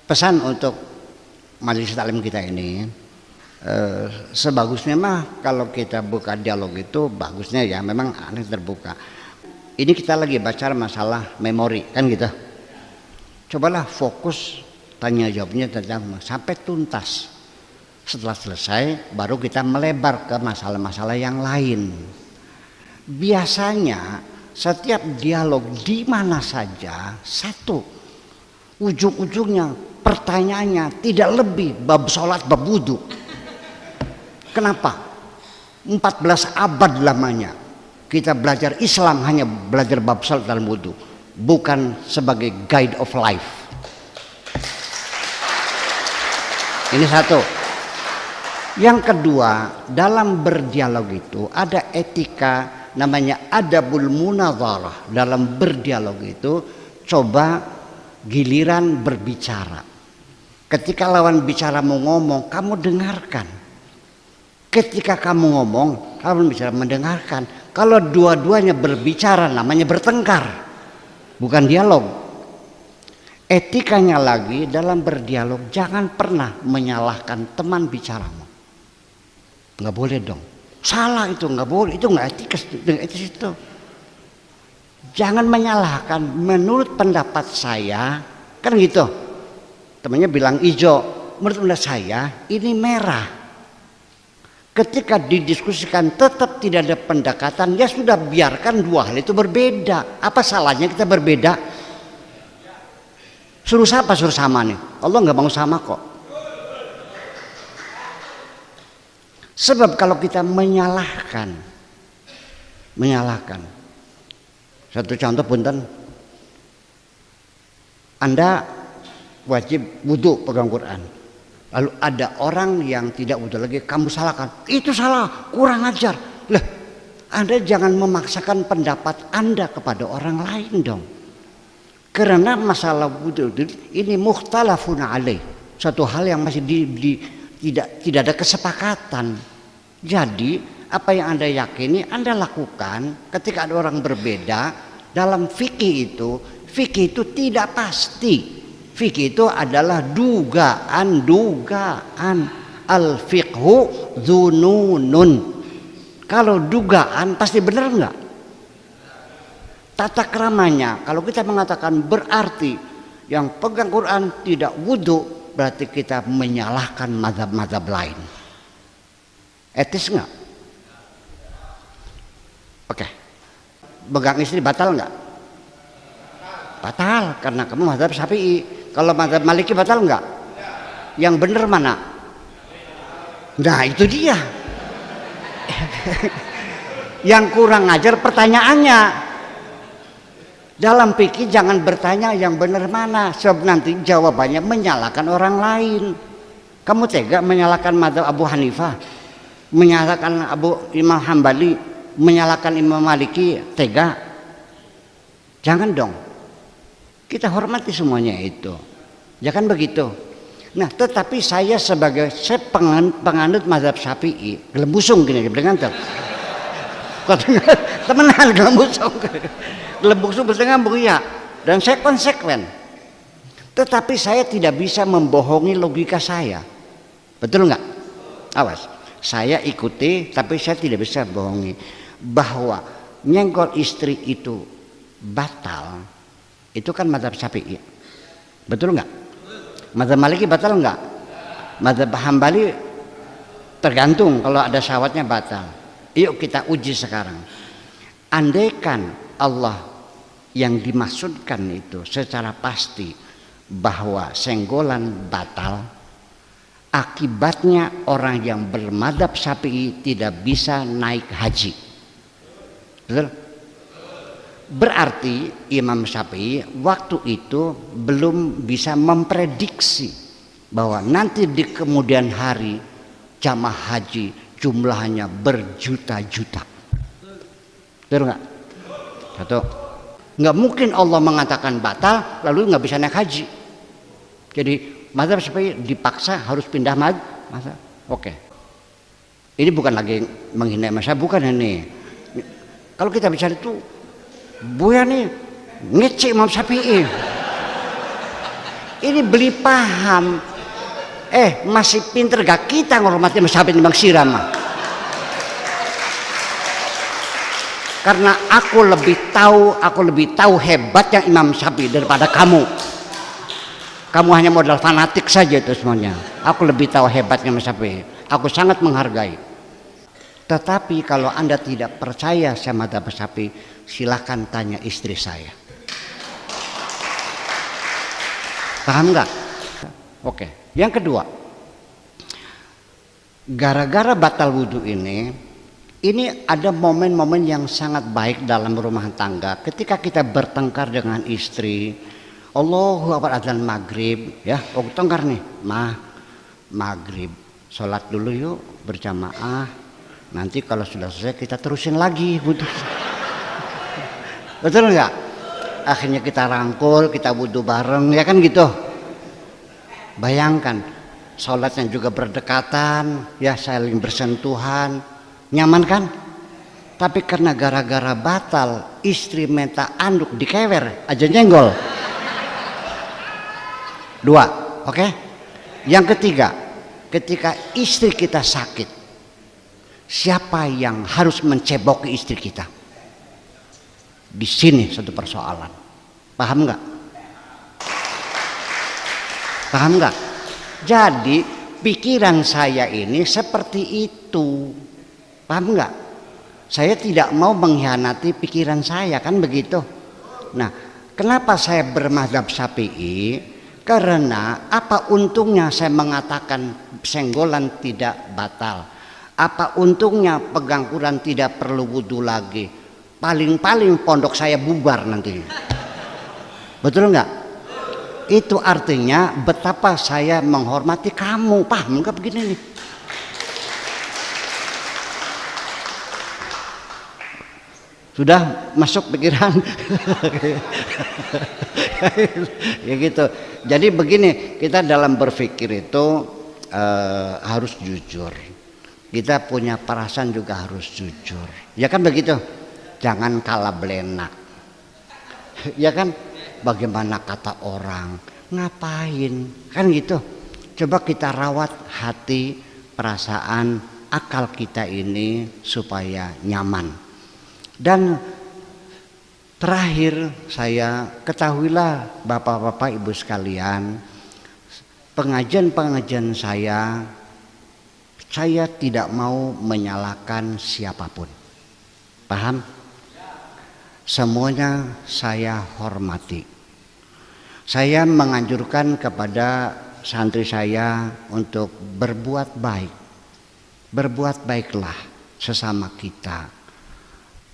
Pesan untuk majelis taklim kita ini, sebagusnya mah kalau kita buka dialog itu bagusnya ya memang aneh terbuka. Ini kita lagi baca masalah memori kan gitu. Cobalah fokus tanya jawabnya tentang sampai tuntas. Setelah selesai baru kita melebar ke masalah-masalah yang lain. Biasanya setiap dialog di mana saja satu ujung-ujungnya pertanyaannya tidak lebih bab sholat bab wudu. Kenapa? 14 abad lamanya kita belajar Islam hanya belajar bab sholat dan wudu, bukan sebagai guide of life. Ini satu. Yang kedua, dalam berdialog itu ada etika namanya adabul munadharah. Dalam berdialog itu coba giliran berbicara. Ketika lawan bicara mau ngomong, kamu dengarkan. Ketika kamu ngomong, kamu bisa mendengarkan. Kalau dua-duanya berbicara namanya bertengkar, bukan dialog. Etikanya lagi dalam berdialog, jangan pernah menyalahkan teman bicaramu. Nggak boleh dong. Salah itu nggak boleh, itu nggak etis itu. Jangan menyalahkan. Menurut pendapat saya, kan gitu. Temannya bilang hijau, menurut pendapat saya ini merah. Ketika didiskusikan tetap tidak ada pendekatan, ya sudah biarkan dua hal itu berbeda. Apa salahnya kita berbeda? Suruh siapa suruh sama nih? Allah nggak mau sama kok. Sebab kalau kita menyalahkan, satu contoh punten, Anda wajib wudu pegang Quran, lalu ada orang yang tidak wudu lagi, kamu salahkan, itu salah, kurang ajar. Lah, Anda jangan memaksakan pendapat Anda kepada orang lain dong. Karena masalah wudu ini mukhtalafun alaih, satu hal yang masih tidak ada kesepakatan. Jadi apa yang Anda yakini Anda lakukan. Ketika ada orang berbeda dalam fikih itu tidak pasti. Fikih itu adalah dugaan. Al fiqhu dzununun. Kalau dugaan pasti benar enggak? Tata keramanya kalau kita mengatakan berarti yang pegang Quran tidak wudu, berarti kita menyalahkan mazhab-mazhab lain. Etis nggak? Oke. Pegang istri batal nggak? Batal karena kamu mazhab Syafi'i. Kalau mazhab Maliki batal nggak? Yang benar mana? Nah itu dia. Yang kurang ajar pertanyaannya. Dalam fikih jangan bertanya yang benar mana, sebab nanti jawabannya menyalahkan orang lain. Kamu tega menyalahkan mazhab Abu Hanifah, menyalahkan Imam Hambali, menyalahkan Imam Maliki, tega? Jangan dong. Kita hormati semuanya itu. Jangan begitu. Nah, tetapi saya sebagai penganut mazhab Syafi'i, gelembusung gini dengan temenan gelembusung. Gelembusung bertengambung ya, dan saya konsekuen. Tetapi saya tidak bisa membohongi logika saya. Betul nggak? Awas. Saya ikuti, tapi saya tidak bisa bohongi bahwa nyenggol istri itu batal. Itu kan mazhab Syafi'i. Betul nggak? Mazhab Maliki batal nggak? Mazhab Hambali tergantung, kalau ada syahwatnya batal. Yuk kita uji sekarang. Andaikan Allah yang dimaksudkan itu secara pasti bahwa senggolan batal, akibatnya orang yang bermadzhab Syafi'i tidak bisa naik haji. Betul? Berarti Imam Syafi'i waktu itu belum bisa memprediksi bahwa nanti di kemudian hari jamaah haji jumlahnya berjuta-juta. Betul nggak? Satu. Nggak mungkin Allah mengatakan batal lalu nggak bisa naik haji. Jadi mazhab Syafi'i dipaksa harus pindah mazhab. Oke. Ini bukan lagi menghina mazhab, bukan ini. Kalau kita bicara itu Buya nih ngecek Imam Syafi'i. Ini beli paham. Masih pinter gak kita ngormati mazhab Imam Sirama? Karena aku lebih tahu hebatnya Imam Syafi'i daripada kamu. Kamu hanya modal fanatik saja itu semuanya. Aku lebih tahu hebatnya Imam Syafi'i. Aku sangat menghargai. Tetapi kalau Anda tidak percaya sama mazhab Syafi'i, silahkan tanya istri saya. Paham nggak? Oke. Yang kedua, gara-gara batal wudhu ini ada momen-momen yang sangat baik dalam rumah tangga. Ketika kita bertengkar dengan istri, Allahu Akbar adzan maghrib, ya, tengkar nih, maghrib, sholat dulu yuk berjamaah. Nanti kalau sudah selesai kita terusin lagi wudhu. Betul nggak? Akhirnya kita rangkul, kita wudhu bareng, ya kan gitu. Bayangkan, sholatnya juga berdekatan, ya saling bersentuhan, nyaman kan? Tapi karena gara-gara batal, istri minta anduk dikewer, aja nyenggol. 2, oke? Yang ketiga, ketika istri kita sakit, siapa yang harus menceboki istri kita? Di sini satu persoalan. Paham nggak? Paham nggak? Jadi pikiran saya ini seperti itu. Paham nggak? Saya tidak mau mengkhianati pikiran saya, kan begitu. Nah, kenapa saya bermadzhab Syafi'i? Karena apa untungnya saya mengatakan senggolan tidak batal? Apa untungnya pegang Quran tidak perlu wudhu lagi? Paling-paling pondok saya bubar nanti. Betul nggak? Itu artinya betapa saya menghormati kamu. Paham nggak begini nih? Sudah masuk pikiran? Ya gitu. Jadi begini, kita dalam berpikir itu harus jujur. Kita punya perasaan juga harus jujur. Ya kan begitu? Jangan kalah belenak. Ya kan? Bagaimana kata orang? Ngapain? Kan gitu. Coba kita rawat hati, perasaan, akal kita ini supaya nyaman. Dan terakhir saya ketahuilah bapak-bapak ibu sekalian, pengajian saya tidak mau menyalahkan siapapun. Paham? Semuanya saya hormati. Saya menganjurkan kepada santri saya untuk berbuat baik. Berbuat baiklah sesama kita.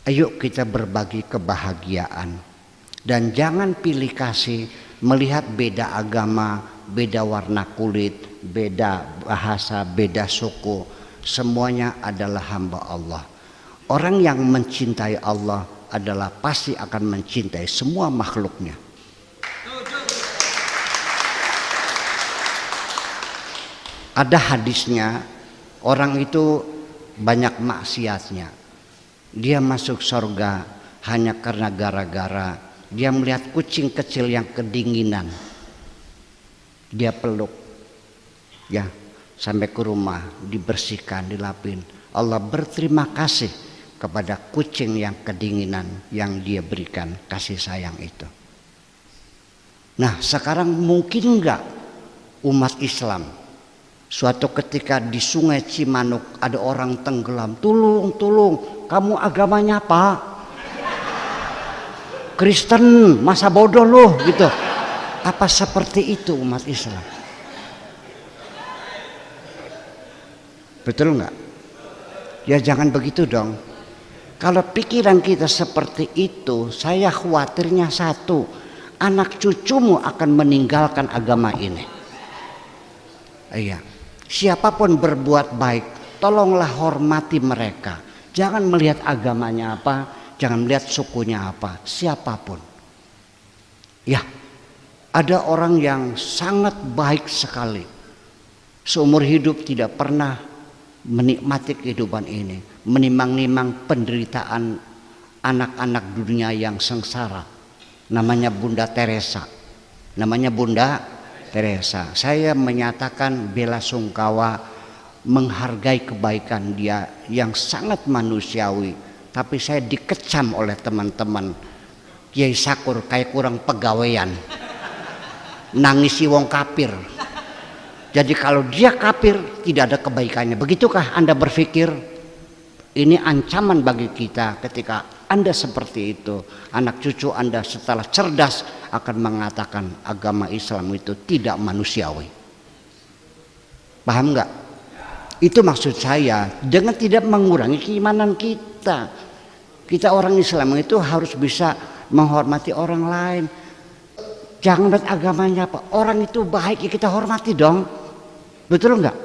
Ayo kita berbagi kebahagiaan. Dan jangan pilih kasih melihat beda agama, beda warna kulit, beda bahasa, beda suku. Semuanya adalah hamba Allah. Orang yang mencintai Allah adalah pasti akan mencintai semua makhluknya. Ada hadisnya, orang itu banyak maksiatnya. Dia masuk surga hanya karena gara-gara dia melihat kucing kecil yang kedinginan. Dia peluk, ya, sampai ke rumah, dibersihkan, dilapin. Allah berterima kasih kepada kucing yang kedinginan yang dia berikan kasih sayang itu. Nah, sekarang mungkin enggak umat Islam suatu ketika di Sungai Cimanuk ada orang tenggelam, tolong, kamu agamanya apa? Kristen, masa bodoh loh gitu. Apa seperti itu umat Islam? Betul nggak? Ya jangan begitu dong. Kalau pikiran kita seperti itu, saya khawatirnya satu, anak cucumu akan meninggalkan agama ini. Iya. Siapapun berbuat baik, tolonglah hormati mereka. Jangan melihat agamanya apa, jangan melihat sukunya apa, siapapun. Ya, ada orang yang sangat baik sekali. Seumur hidup tidak pernah menikmati kehidupan ini, menimang-nimang penderitaan anak-anak dunia yang sengsara. Namanya Bunda Teresa. Namanya Bunda Teresa, saya menyatakan bela sungkawa, menghargai kebaikan dia yang sangat manusiawi, tapi saya dikecam oleh teman-teman Kiai Sakur kayak kurang pegawaian, nangisi wong kafir. Jadi kalau dia kafir tidak ada kebaikannya. Begitukah Anda berpikir? Ini ancaman bagi kita ketika Anda seperti itu. Anak cucu Anda setelah cerdas akan mengatakan agama Islam itu tidak manusiawi. Paham nggak? Itu maksud saya, dengan tidak mengurangi keimanan kita. Kita orang Islam itu harus bisa menghormati orang lain. Jangan lihat agamanya apa. Orang itu baik ya kita hormati dong. Betul nggak?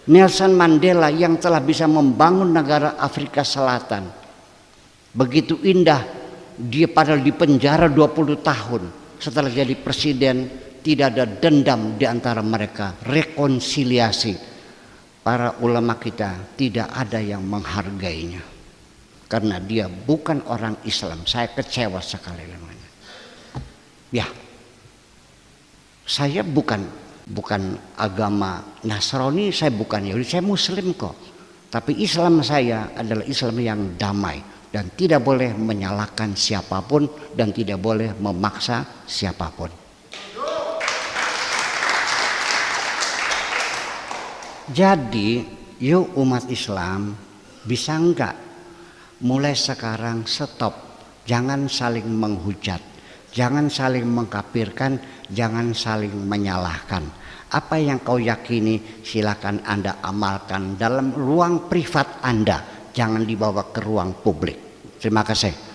Nelson Mandela yang telah bisa membangun negara Afrika Selatan. Begitu indah, dia padahal di penjara 20 tahun. Setelah jadi presiden, tidak ada dendam di antara mereka, rekonsiliasi. Para ulama kita tidak ada yang menghargainya. Karena dia bukan orang Islam. Saya kecewa sekali namanya. Ya, saya bukan agama Nasrani, saya bukan Yahudi, saya Muslim kok. Tapi Islam saya adalah Islam yang damai dan tidak boleh menyalahkan siapapun dan tidak boleh memaksa siapapun. Jadi, yuk umat Islam, bisa enggak mulai sekarang stop, jangan saling menghujat, jangan saling mengkafirkan, jangan saling menyalahkan. Apa yang kau yakini silakan Anda amalkan dalam ruang privat Anda, jangan dibawa ke ruang publik. Terima kasih.